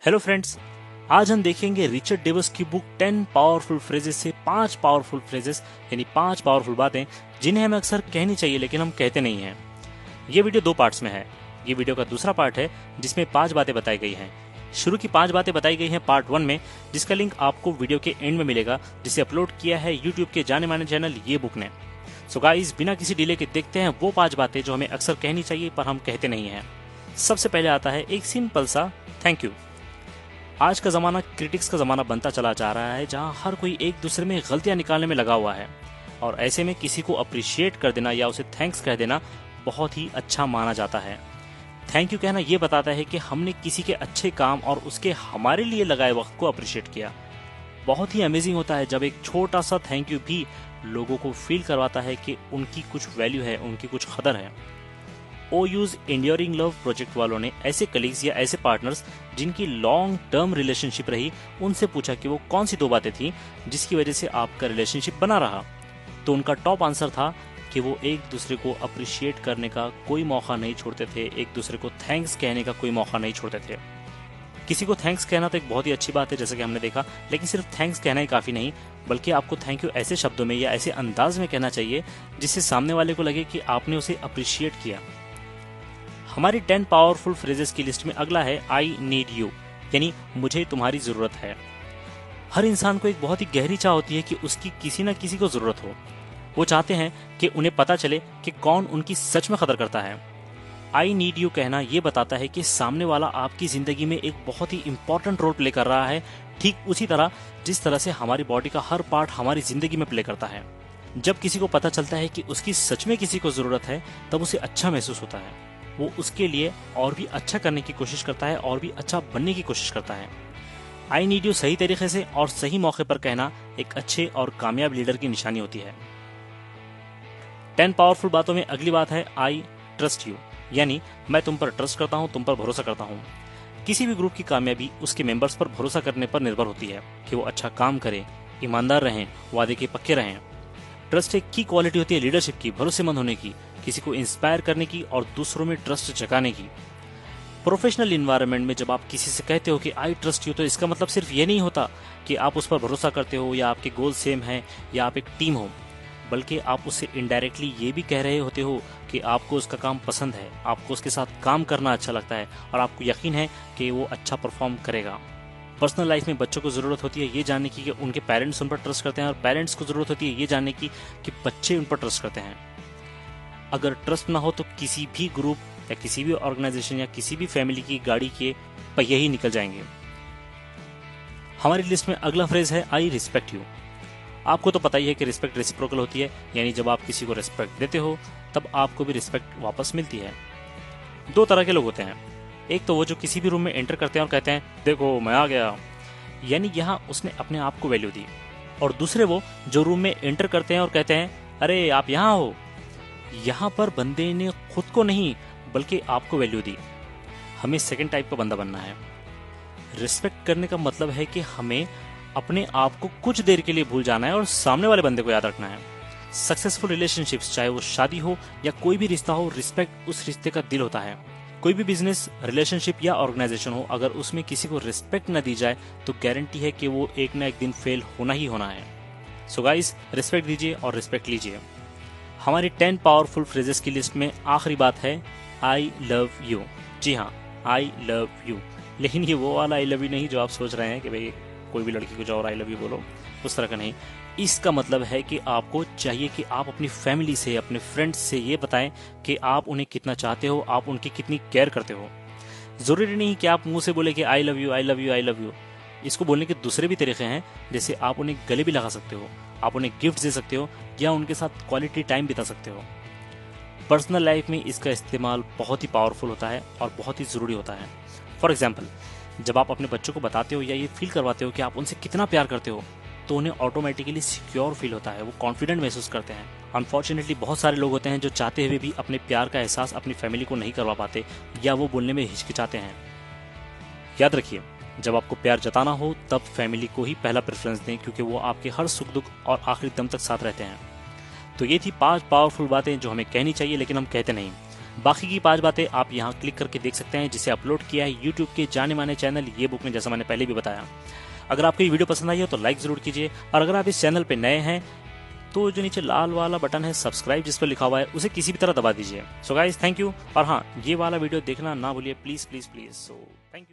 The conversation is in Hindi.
हेलो फ्रेंड्स, आज हम देखेंगे रिचर्ड डेविस की बुक 10 पावरफुल फ्रेजेस से 5 पावरफुल फ्रेजेस यानी 5 पावरफुल बातें जिन्हें हमें अक्सर कहनी चाहिए लेकिन हम कहते नहीं हैं। ये वीडियो 2 पार्ट्स में है। ये वीडियो का दूसरा पार्ट है जिसमें 5 बातें बताई गई हैं। शुरू की 5 बातें बताई गई हैं पार्ट 1 में, जिसका लिंक आपको वीडियो के एंड में मिलेगा, जिसे अपलोड किया है यूट्यूब के जाने माने चैनल ये बुक ने। सो गाइस, बिना किसी डिले के देखते हैं वो 5 बातें जो हमें अक्सर कहनी चाहिए पर हम कहते नहीं हैं। सबसे पहले आता है एक सिंपल सा थैंक यू। आज का ज़माना क्रिटिक्स का ज़माना बनता चला जा रहा है, जहां हर कोई एक दूसरे में गलतियां निकालने में लगा हुआ है और ऐसे में किसी को अप्रिशिएट कर देना या उसे थैंक्स कह देना बहुत ही अच्छा माना जाता है। थैंक यू कहना यह बताता है कि हमने किसी के अच्छे काम और उसके हमारे लिए लगाए वक्त को अप्रिशिएट किया। बहुत ही अमेजिंग होता है जब एक छोटा सा थैंक यू भी लोगों को फील करवाता है कि उनकी कुछ वैल्यू है, उनकी कुछ कदर है। ओयूज एंड्योरिंग लव प्रोजेक्ट वालों ने ऐसे कलीग्स या ऐसे पार्टनर्स जिनकी लॉन्ग टर्म रिलेशनशिप रही, उनसे पूछा कि वो कौन सी 2 बातें थी जिसकी वजह से आपका रिलेशनशिप बना रहा। तो उनका टॉप आंसर था कि वो एक दूसरे को अप्रिशिएट करने का कोई मौका नहीं छोड़ते थे, एक दूसरे को थैंक्स कहने का कोई मौका नहीं छोड़ते थे। किसी को थैंक्स कहना तो एक बहुत ही अच्छी बात है, जैसे कि हमने देखा, लेकिन सिर्फ थैंक्स कहना ही काफी नहीं, बल्कि आपको थैंक यू ऐसे शब्दों में या ऐसे अंदाज में कहना चाहिए जिससे सामने वाले को लगे कि आपने उसे अप्रिशिएट किया। हमारी 10 पावरफुल फ्रेजेस की लिस्ट में अगला है आई नीड यू, यानी मुझे तुम्हारी जरूरत है। हर इंसान को एक बहुत ही गहरी चाह होती है कि उसकी किसी न किसी को जरूरत हो। वो चाहते हैं कि उन्हें पता चले कि कौन उनकी सच में कदर करता है। आई नीड यू कहना यह बताता है कि सामने वाला आपकी जिंदगी में एक बहुत ही इंपॉर्टेंट रोल प्ले कर रहा है, ठीक उसी तरह जिस तरह से हमारी बॉडी का हर पार्ट हमारी जिंदगी में प्ले करता है। जब किसी को पता चलता है कि उसकी सच में किसी को जरूरत है, तब उसे अच्छा महसूस होता है। वो उसके लिए और भी अच्छा करने की कोशिश करता है और भी अच्छा बनने की कोशिश करता है। आई नीड यू सही तरीके से और सही मौके पर कहना एक अच्छे और कामयाब लीडर की निशानी होती है। 10 पावरफुल बातों में अगली बात है आई ट्रस्ट यू, यानी मैं तुम पर ट्रस्ट करता हूं, तुम पर भरोसा करता हूं। किसी भी ग्रुप की कामयाबी उसके मेंबर्स पर भरोसा करने पर निर्भर होती है कि वो अच्छा काम करें, ईमानदार रहें, वादे के पक्के रहें। ट्रस्ट एक की क्वालिटी होती है लीडरशिप की, भरोसेमंद होने की, किसी को इंस्पायर करने की और दूसरों में ट्रस्ट जगाने की। प्रोफेशनल इन्वायरमेंट में जब आप किसी से कहते हो कि आई ट्रस्ट यू, तो इसका मतलब सिर्फ ये नहीं होता कि आप उस पर भरोसा करते हो या आपके गोल सेम हैं या आप एक टीम हो, बल्कि आप उससे इनडायरेक्टली ये भी कह रहे होते हो कि आपको उसका काम पसंद है, आपको उसके साथ काम करना अच्छा लगता है और आपको यकीन है कि वो अच्छा परफॉर्म करेगा। पर्सनल लाइफ में बच्चों को जरूरत होती है ये जानने की कि उनके पेरेंट्स उन पर ट्रस्ट करते हैं, और पेरेंट्स को जरूरत होती है ये जानने की कि बच्चे उन पर ट्रस्ट करते हैं। अगर ट्रस्ट ना हो तो किसी भी ग्रुप या किसी भी ऑर्गेनाइजेशन या किसी भी फैमिली की गाड़ी के पहिए ही निकल जाएंगे। हमारी लिस्ट में अगला फ्रेज है आई रिस्पेक्ट यू। आपको तो पता ही है कि रिस्पेक्ट रेसिप्रोकल होती है, यानी जब आप किसी को रिस्पेक्ट देते हो तब आपको भी रिस्पेक्ट वापस मिलती है। 2 तरह के लोग होते हैं, एक तो वो जो किसी भी रूम में एंटर करते हैं और कहते हैं देखो मैं आ गया, यानी यहाँ उसने अपने आप को वैल्यू दी, और दूसरे वो जो रूम में एंटर करते हैं और कहते हैं अरे आप यहाँ हो। यहाँ पर बंदे ने खुद को नहीं बल्कि आपको वैल्यू दी। हमें सेकंड टाइप का बंदा बनना है। रिस्पेक्ट करने का मतलब है कि हमें अपने आप को कुछ देर के लिए भूल जाना है और सामने वाले बंदे को याद रखना है। सक्सेसफुल रिलेशनशिप्स, चाहे वो शादी हो या कोई भी रिश्ता हो, रिस्पेक्ट उस रिश्ते का दिल होता है। कोई भी बिजनेस, रिलेशनशिप या ऑर्गेनाइजेशन हो, अगर उसमें किसी को रिस्पेक्ट न दी जाए तो गारंटी है कि वो एक ना एक दिन फेल होना ही होना है। सो गाइस, रिस्पेक्ट दीजिए और रिस्पेक्ट लीजिए। हमारी 10 पावरफुल फ्रेजेस की लिस्ट में आखिरी बात है आई लव यू। जी हाँ, आई लव यू, लेकिन ये वो वाला आई लव यू नहीं जो आप सोच रहे हैं कि भाई कोई भी लड़की को जाओ और आई लव यू बोलो, उस तरह का नहीं। इसका मतलब है कि आपको चाहिए कि आप अपनी फैमिली से, अपने फ्रेंड्स से ये बताएं कि आप उन्हें कितना चाहते हो, आप उनकी कितनी केयर करते हो। जरूरी नहीं कि आप मुंह से बोले कि I love you, I love you, I love you. इसको बोलने के दूसरे भी तरीके हैं, जैसे आप उन्हें गले भी लगा सकते हो, आप उन्हें गिफ्ट दे सकते हो या उनके साथ क्वालिटी टाइम बिता सकते हो। पर्सनल लाइफ में इसका इस्तेमाल बहुत ही पावरफुल होता है और बहुत ही ज़रूरी होता है। फॉर एग्जाम्पल, जब आप अपने बच्चों को बताते हो या ये फील करवाते हो कि आप उनसे कितना प्यार करते हो, तो उन्हें ऑटोमेटिकली सिक्योर फील होता है, वो कॉन्फिडेंट महसूस करते हैं। अनफॉर्चुनेटली बहुत सारे लोग होते हैं जो चाहते हुए भी अपने प्यार का एहसास अपनी फैमिली को नहीं करवा पाते या वो बोलने में हिचकिचाते हैं। याद रखिए, जब आपको प्यार जताना हो तब फैमिली को ही पहला प्रेफरेंस दें, क्योंकि वो आपके हर सुख दुख और आखिरी दम तक साथ रहते हैं। तो ये थी 5 पावरफुल बातें जो हमें कहनी चाहिए लेकिन हम कहते नहीं। बाकी की 5 बातें आप यहाँ क्लिक करके देख सकते हैं, जिसे अपलोड किया है यूट्यूब के जाने माने चैनल ये बुक ने, जैसा मैंने पहले भी बताया। अगर आपको ये वीडियो पसंद आई हो तो लाइक जरूर कीजिए, और अगर आप इस चैनल पे नए हैं तो जो नीचे लाल वाला बटन है सब्सक्राइब जिस पर लिखा हुआ है उसे किसी भी तरह दबा दीजिए। सो गाइस थैंक यू, और हाँ, ये वाला वीडियो देखना ना भूलिए please please please. So thank you.